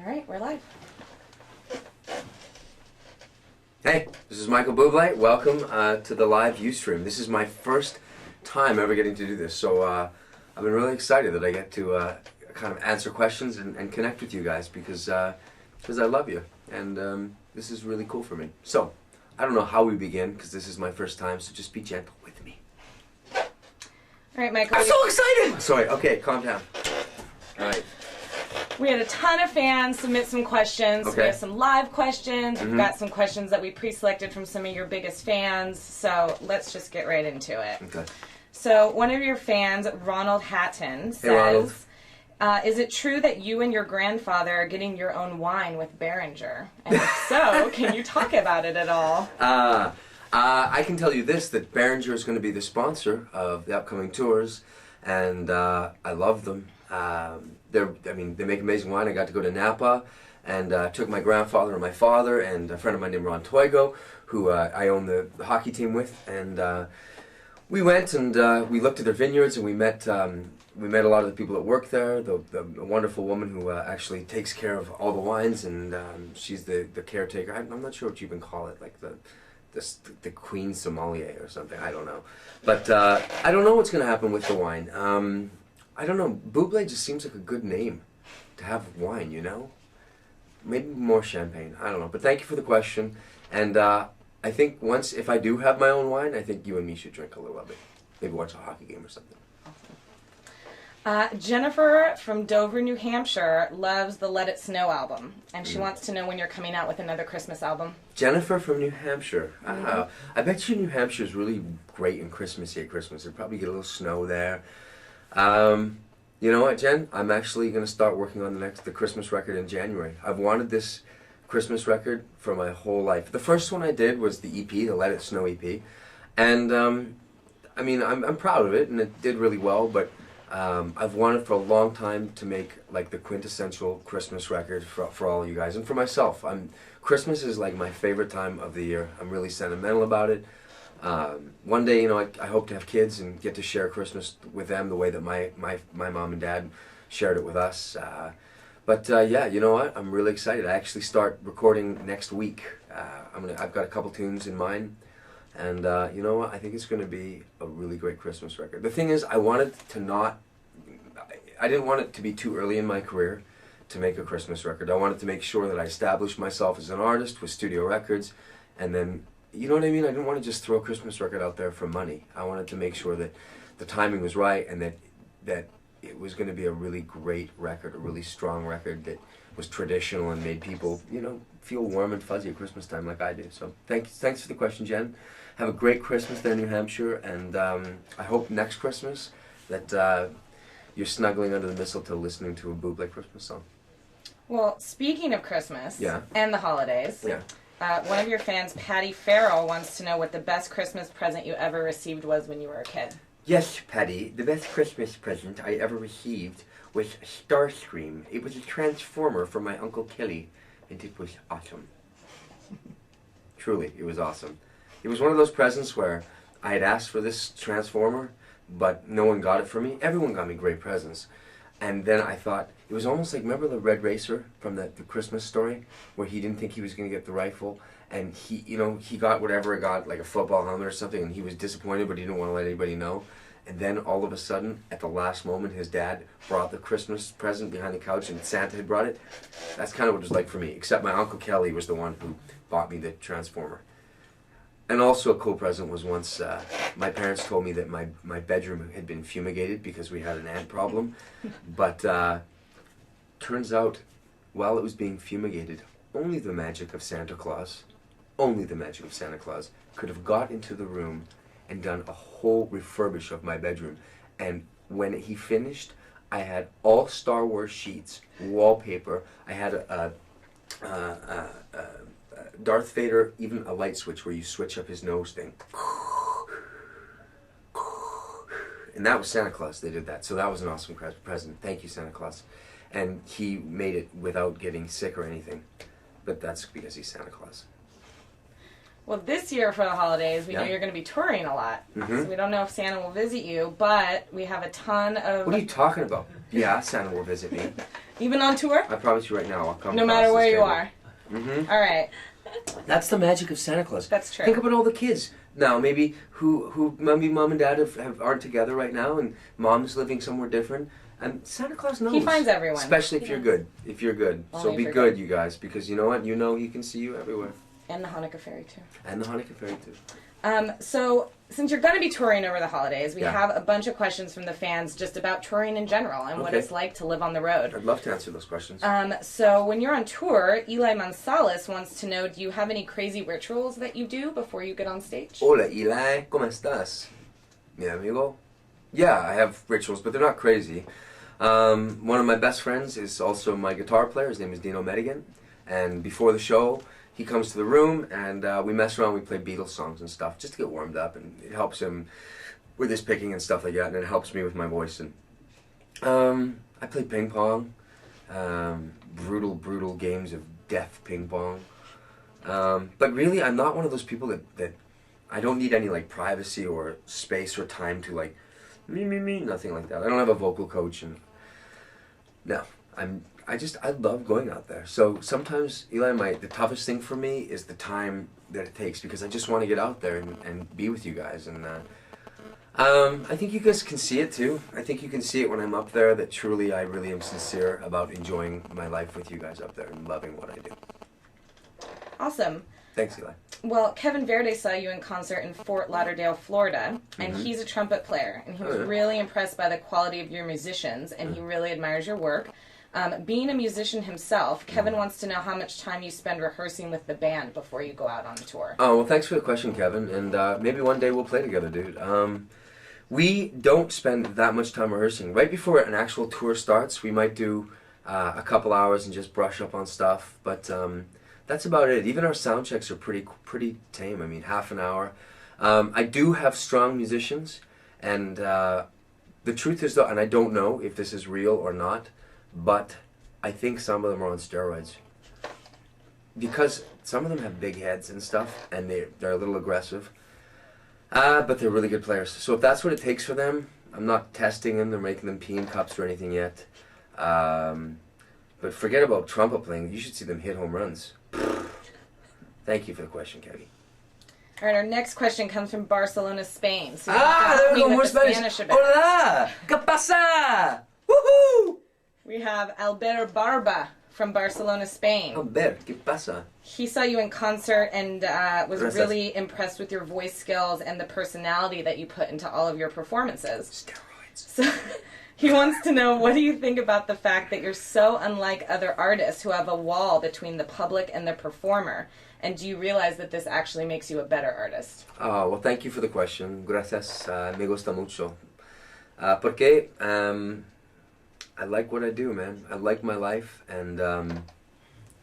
All right, we're live. Hey, this is Michael Buble. Welcome to the live ustream. This is my first time ever getting to do this, so I've been really excited that I get to kind of answer questions and connect with you guys because I love you, and this is really cool for me. So, I don't know how we begin because this is my first time, so just be gentle with me. All right, Michael. I'm so excited! Sorry, okay, calm down. All right. We had a ton of fans submit some questions. Okay. We have some live questions. We've got some questions that we pre-selected from some of your biggest fans. So let's just get right into it. Okay. So one of your fans, Ronald Hatton, says, is it true that you and your grandfather are getting your own wine with Behringer? And if so, can you talk about it at all? I can tell you this, that Behringer is going to be the sponsor of the upcoming tours, and I love them. They make amazing wine. I got to go to Napa and took my grandfather and my father and a friend of mine named Ron Toigo, who I own the hockey team with, and we went and we looked at their vineyards and we met a lot of the people that work there. The wonderful woman who actually takes care of all the wines, and she's the caretaker. I'm not sure what you even call it, like the queen sommelier or something. I don't know, but I don't know what's going to happen with the wine. I don't know, Buble just seems like a good name to have wine, you know? Maybe more champagne, I don't know. But thank you for the question. And I think if I do have my own wine, I think you and me should drink a little of it. Maybe watch a hockey game or something. Jennifer from Dover, New Hampshire loves the Let It Snow album. And she wants to know when you're coming out with another Christmas album. Jennifer from New Hampshire. I bet you New Hampshire is really great in Christmas at Christmas. They'll probably get a little snow there. You know what, Jen? I'm actually going to start working on the Christmas record in January. I've wanted this Christmas record for my whole life. The first one I did was the EP, the Let It Snow EP, and I'm proud of it, and it did really well. But I've wanted for a long time to make like the quintessential Christmas record for all of you guys and for myself. Christmas is like my favorite time of the year. I'm really sentimental about it. One day, I hope to have kids and get to share Christmas with them the way that my mom and dad shared it with us. Yeah, you know what? I'm really excited. I actually start recording next week. I've got a couple tunes in mind, and you know what? I think it's going to be a really great Christmas record. The thing is, I didn't want it to be too early in my career to make a Christmas record. I wanted to make sure that I established myself as an artist with studio records, and then, you know what I mean? I didn't want to just throw a Christmas record out there for money. I wanted to make sure that the timing was right and that it was going to be a really great record, a really strong record that was traditional and made people, feel warm and fuzzy at Christmas time like I do. So thanks for the question, Jen. Have a great Christmas there in New Hampshire, and I hope next Christmas that you're snuggling under the mistletoe listening to a Buble Christmas song. Well, speaking of Christmas and the holidays, yeah. One of your fans, Patty Farrell, wants to know what the best Christmas present you ever received was when you were a kid. Yes, Patty. The best Christmas present I ever received was Starscream. It was a transformer from my Uncle Kelly, and it was awesome. Truly, it was awesome. It was one of those presents where I had asked for this transformer, but no one got it for me. Everyone got me great presents. And then I thought, it was almost like, remember the Red Racer from the Christmas Story, where he didn't think he was going to get the rifle, and he got whatever he got, like a football helmet or something, and he was disappointed, but he didn't want to let anybody know. And then all of a sudden, at the last moment, his dad brought the Christmas present behind the couch, and Santa had brought it. That's kind of what it was like for me, except my Uncle Kelly was the one who bought me the transformer. And also a cool present was once my parents told me that my bedroom had been fumigated because we had an ant problem. But turns out, while it was being fumigated, only the magic of Santa Claus could have got into the room and done a whole refurbish of my bedroom. And when he finished, I had all Star Wars sheets, wallpaper. I had a Darth Vader, even a light switch where you switch up his nose thing. And that was Santa Claus. They did that. So that was an awesome present. Thank you, Santa Claus. And he made it without getting sick or anything. But that's because he's Santa Claus. Well, this year for the holidays, we know you're going to be touring a lot. So we don't know if Santa will visit you, but we have a ton of... What are you talking about? Yeah, Santa will visit me. Even on tour? I promise you right now, I'll come. No matter where you are. All right. That's the magic of Santa Claus. That's true. Think about all the kids now, maybe who mom and dad aren't together right now, and mom's living somewhere different. And Santa Claus knows. He finds everyone. Especially if you're good. If you're good. Only So be good, you guys, because you know what? You know he can see you everywhere. And the Hanukkah fairy, too. And the Hanukkah fairy, too. So, since you're going to be touring over the holidays, we have a bunch of questions from the fans just about touring in general and what it's like to live on the road. I'd love to answer those questions. So, when you're on tour, Eli Mansalis wants to know, do you have any crazy rituals that you do before you get on stage? Hola, Eli. ¿Cómo estás? Mi amigo? Yeah, I have rituals, but they're not crazy. One of my best friends is also my guitar player. His name is Dino Medigan. And before the show, he comes to the room and we mess around. We play Beatles songs and stuff just to get warmed up, and it helps him with his picking and stuff like that, and it helps me with my voice. And I play ping pong, brutal games of death ping pong. But really, I'm not one of those people that I don't need any like privacy or space or time to like me, nothing like that. I don't have a vocal coach, and no, I love going out there. So sometimes, Eli, the toughest thing for me is the time that it takes, because I just want to get out there and be with you guys. And I think you guys can see it too. I think you can see it when I'm up there that truly I really am sincere about enjoying my life with you guys up there and loving what I do. Awesome. Thanks, Eli. Well, Kevin Verde saw you in concert in Fort Lauderdale, Florida, and he's a trumpet player, and he was really impressed by the quality of your musicians, and he really admires your work. Being a musician himself, Kevin wants to know how much time you spend rehearsing with the band before you go out on tour. Oh, well, thanks for the question, Kevin, and maybe one day we'll play together, dude. We don't spend that much time rehearsing. Right before an actual tour starts, we might do a couple hours and just brush up on stuff, but that's about it. Even our sound checks are pretty tame. I mean, half an hour. I do have strong musicians, and the truth is, though, and I don't know if this is real or not, but I think some of them are on steroids. Because some of them have big heads and stuff, and they're a little aggressive. But they're really good players. So if that's what it takes for them, I'm not testing them or making them pee in cups or anything yet. But forget about trumpet playing. You should see them hit home runs. Thank you for the question, Kevin. All right, our next question comes from Barcelona, Spain. So there we go, more Spanish. Hola! ¿Qué pasa? Woohoo! We have Albert Barba from Barcelona, Spain. Albert, ¿qué pasa? He saw you in concert and was Gracias. really impressed with your voice skills and the personality that you put into all of your performances. Steroids. So he wants to know, what do you think about the fact that you're so unlike other artists who have a wall between the public and the performer? And do you realize that this actually makes you a better artist? Oh, well, thank you for the question. Gracias. Me gusta mucho. Porque I like what I do, man. I like my life, and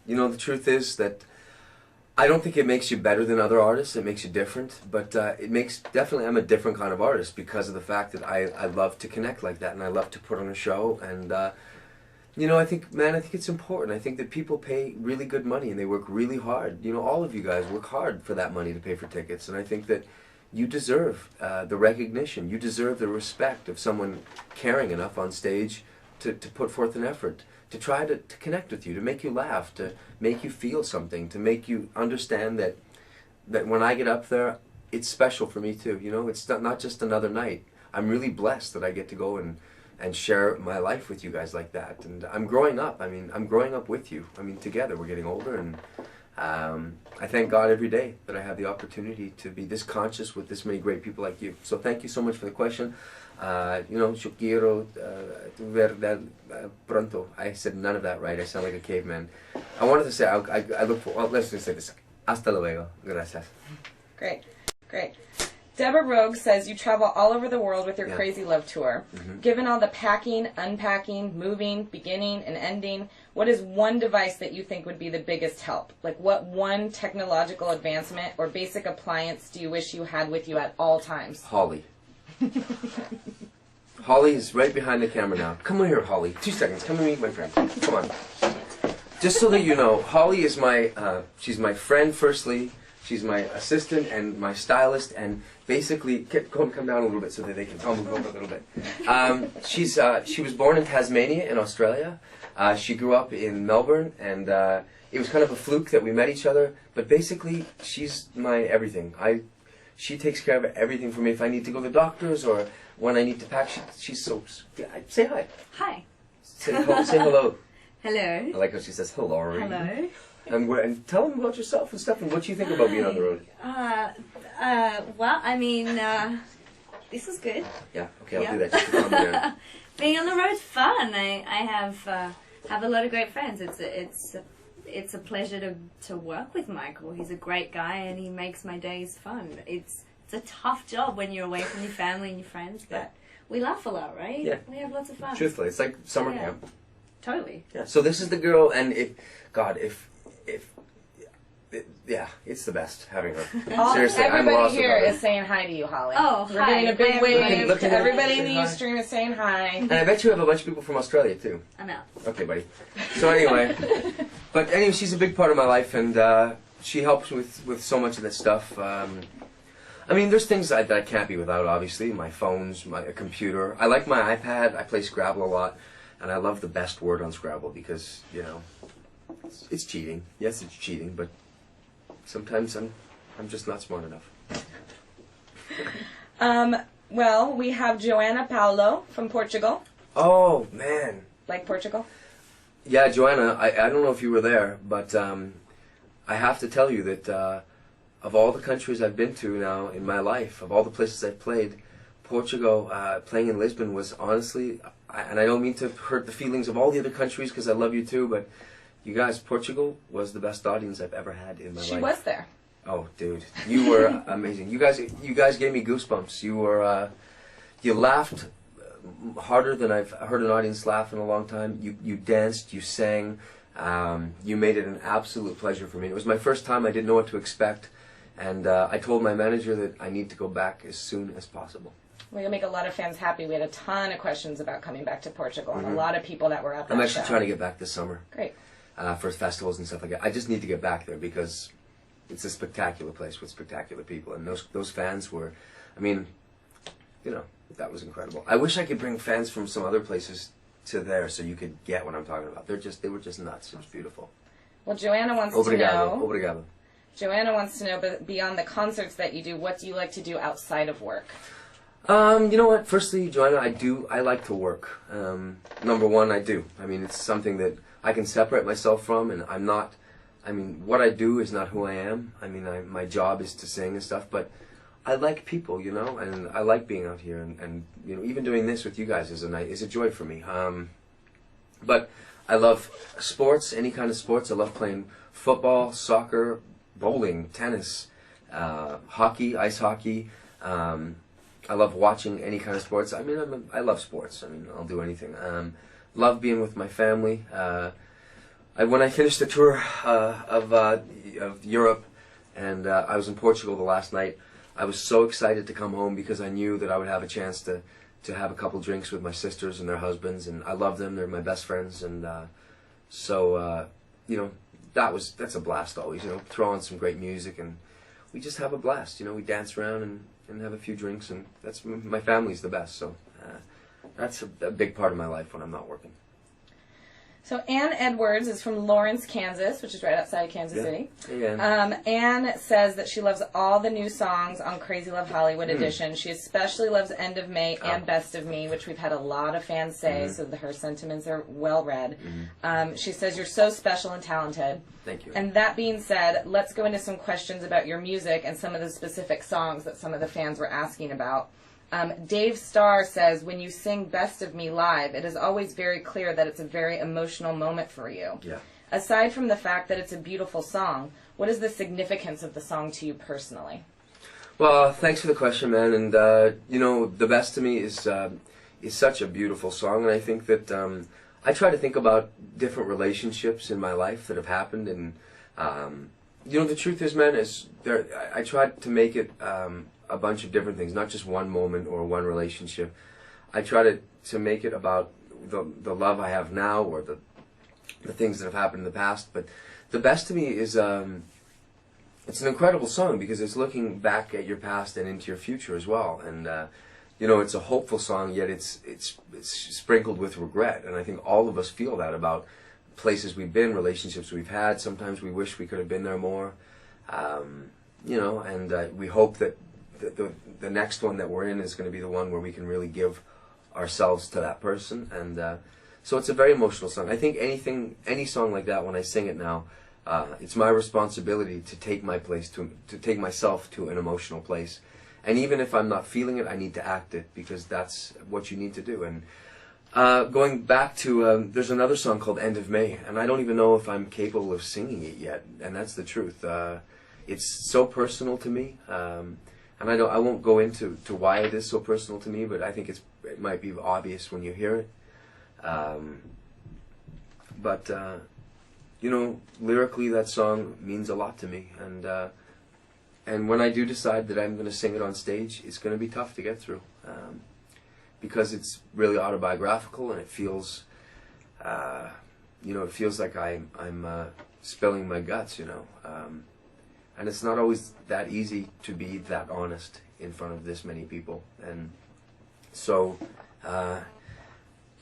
you know, the truth is that I don't think it makes you better than other artists. It makes you different, but it makes, definitely, I'm a different kind of artist because of the fact that I love to connect like that, and I love to put on a show, and you know, I think it's important. I think that people pay really good money and they work really hard. You know, all of you guys work hard for that money to pay for tickets, and I think that you deserve the recognition. You deserve the respect of someone caring enough on stage to put forth an effort, to try to connect with you, to make you laugh, to make you feel something, to make you understand that when I get up there, it's special for me too. You know, it's not just another night. I'm really blessed that I get to go and share my life with you guys like that. And I'm growing up. I mean, I'm growing up with you. I mean, together we're getting older, and I thank God every day that I have the opportunity to be this conscious with this many great people like you. So thank you so much for the question. You know, yo quiero ver pronto. I said none of that right. I sound like a caveman. I wanted to say, I look for, well, let's just say this. Hasta luego. Gracias. Great. Deborah Rogue says you travel all over the world with your Crazy Love tour. Given all the packing, unpacking, moving, beginning, and ending, what is one device that you think would be the biggest help? Like, what one technological advancement or basic appliance do you wish you had with you at all times? Holly. Holly is right behind the camera now. Come over here, Holly. 2 seconds. Come and meet my friend. Come on. Just so that you know, Holly is she's my friend, firstly. She's my assistant and my stylist, and basically, come down a little bit so that they can move over a little bit. She was born in Tasmania in Australia. She grew up in Melbourne, and it was kind of a fluke that we met each other. But basically, she's my everything. She takes care of everything for me. If I need to go to the doctors or when I need to pack, she's so. Say hi. Hi. Say hello. Hello. I like how she says hello. Hello. And tell them about yourself and stuff and what you think about being on the road. Well, I mean, this is good. Yeah, okay, I'll do that. Just to calm me down. Being on the road's fun. I have a lot of great friends. It's a pleasure to work with Michael. He's a great guy and he makes my days fun. It's a tough job when you're away from your family and your friends, but we laugh a lot, right? Yeah. We have lots of fun. Truthfully, it's like summer camp. Totally. Yeah. So this is the girl, and it's the best having her. Seriously, I'm everybody lost here about it. is saying hi to you, Holly. Oh, we're hi. giving a big wave. Look at Everybody in the hi. Ustream is saying hi. And I bet you have a bunch of people from Australia too. I'm out. Okay, buddy. So anyway, she's a big part of my life, and she helps with so much of that stuff. I mean, there's things that I can't be without, obviously. My phones, my computer. I like my iPad. I play Scrabble a lot. And I love the best word on Scrabble because, you know, it's cheating. Yes, it's cheating, but sometimes I'm just not smart enough. Well, we have Joanna Paulo from Portugal. Oh, man. Like Portugal? Yeah, Joanna, I don't know if you were there, but I have to tell you that of all the countries I've been to now in my life, of all the places I've played, Portugal, playing in Lisbon was honestly, and I don't mean to hurt the feelings of all the other countries because I love you too, but you guys, Portugal was the best audience I've ever had in my life. She was there. Oh, dude, you were amazing. You guys gave me goosebumps. You laughed harder than I've heard an audience laugh in a long time. You danced, you sang, you made it an absolute pleasure for me. It was my first time. I didn't know what to expect, and I told my manager that I need to go back as soon as possible. We're going to make a lot of fans happy. We had a ton of questions about coming back to Portugal, and a lot of people that were at that I'm actually show. trying to get back this summer. Great. For festivals and stuff like that. I just need to get back there because it's a spectacular place with spectacular people, and those fans were, I mean, you know, that was incredible. I wish I could bring fans from some other places to there so you could get what I'm talking about. They were just nuts. It was beautiful. Well, Joanna wants to know. Obrigado. Joanna wants to know, but beyond the concerts that you do, what do you like to do outside of work? You know what? Firstly, Joanna, I like to work. Number one, I do. I mean, it's something that I can separate myself from, and I'm not. I mean, what I do is not who I am. I mean, my job is to sing and stuff, but I like people, you know, and I like being out here, and you know, even doing this with you guys is a joy for me. But I love sports, any kind of sports. I love playing football, soccer, bowling, tennis, hockey, ice hockey. I love watching any kind of sports. I mean, I love sports. I mean, I'll do anything. Love being with my family. When I finished the tour of Europe, and I was in Portugal the last night, I was so excited to come home because I knew that I would have a chance to have a couple drinks with my sisters and their husbands, and I love them. They're my best friends, and so you know, that's a blast always. You know, throw on some great music, and we just have a blast. You know, we dance around and have a few drinks, and that's my family's the best. So that's a big part of my life when I'm not working. So Ann Edwards is from Lawrence, Kansas, which is right outside of Kansas City. Yeah. Ann says that she loves all the new songs on Crazy Love Hollywood Edition. She especially loves End of May and Best of Me, which we've had a lot of fans say, so her sentiments are well read. She says you're so special and talented. Thank you. And that being said, let's go into some questions about your music and some of the specific songs that some of the fans were asking about. Dave Starr says, when you sing Best of Me live, it is always very clear that it's a very emotional moment for you. Yeah. Aside from the fact that it's a beautiful song, what is the significance of the song to you personally? Well, thanks for the question, man. And, you know, The Best of Me is such a beautiful song, and I think that I try to think about different relationships in my life that have happened, and, you know, the truth is, man, I tried to make it a bunch of different things, not just one moment or one relationship. I try to make it about the love I have now or the things that have happened in the past. But The Best of Me is it's an incredible song because it's looking back at your past and into your future as well. And you know, it's a hopeful song, yet it's sprinkled with regret. And I think all of us feel that about places we've been, relationships we've had. Sometimes we wish we could have been there more. You know, and we hope that the next one that we're in is going to be the one where we can really give ourselves to that person. And so it's a very emotional song. I think any song like that, when I sing it now, it's my responsibility to take my place, to take myself to an emotional place. And even if I'm not feeling it, I need to act it, because that's what you need to do. And going back to, there's another song called End of May, and I don't even know if I'm capable of singing it yet, and that's the truth. It's so personal to me, and I won't go into why it is so personal to me, but I think it might be obvious when you hear it. But you know, lyrically, that song means a lot to me, and when I do decide that I'm going to sing it on stage, it's going to be tough to get through, because it's really autobiographical, and it feels, you know, it feels like I'm spilling my guts, you know, and it's not always that easy to be that honest in front of this many people. And so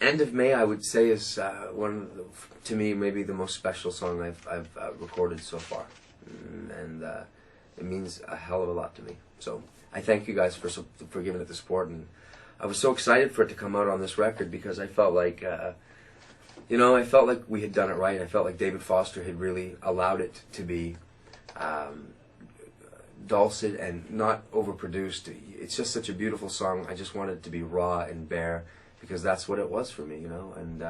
End of May, I would say, is to me, maybe the most special song I've recorded so far, and it means a hell of a lot to me. So I thank you guys for giving it the support, and I was so excited for it to come out on this record, because I felt like, you know, I felt like we had done it right. I felt like David Foster had really allowed it to be dulcet and not overproduced. It's just such a beautiful song. I just wanted it to be raw and bare, because that's what it was for me, you know, and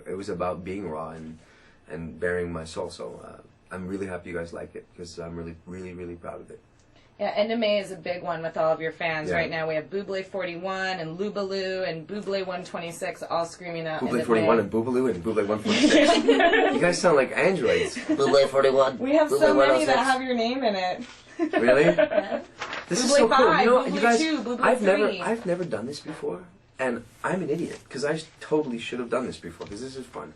it was about being raw and bearing my soul. So I'm really happy you guys like it, because I'm really, really, really proud of it. Yeah, End of May is a big one with all of your fans right now. We have Buble 41 and Lubaloo and Buble 126 all screaming out. Buble 41 and Bubaloo and Buble 126. You guys sound like androids. Buble 41. We have Buble so many 106. that have your name in it. Really? Yeah. This Buble is so 5, cool. You know, Buble you guys, 2, Buble 3. I've never done this before, and I'm an idiot, because I totally should have done this before, because this is fun.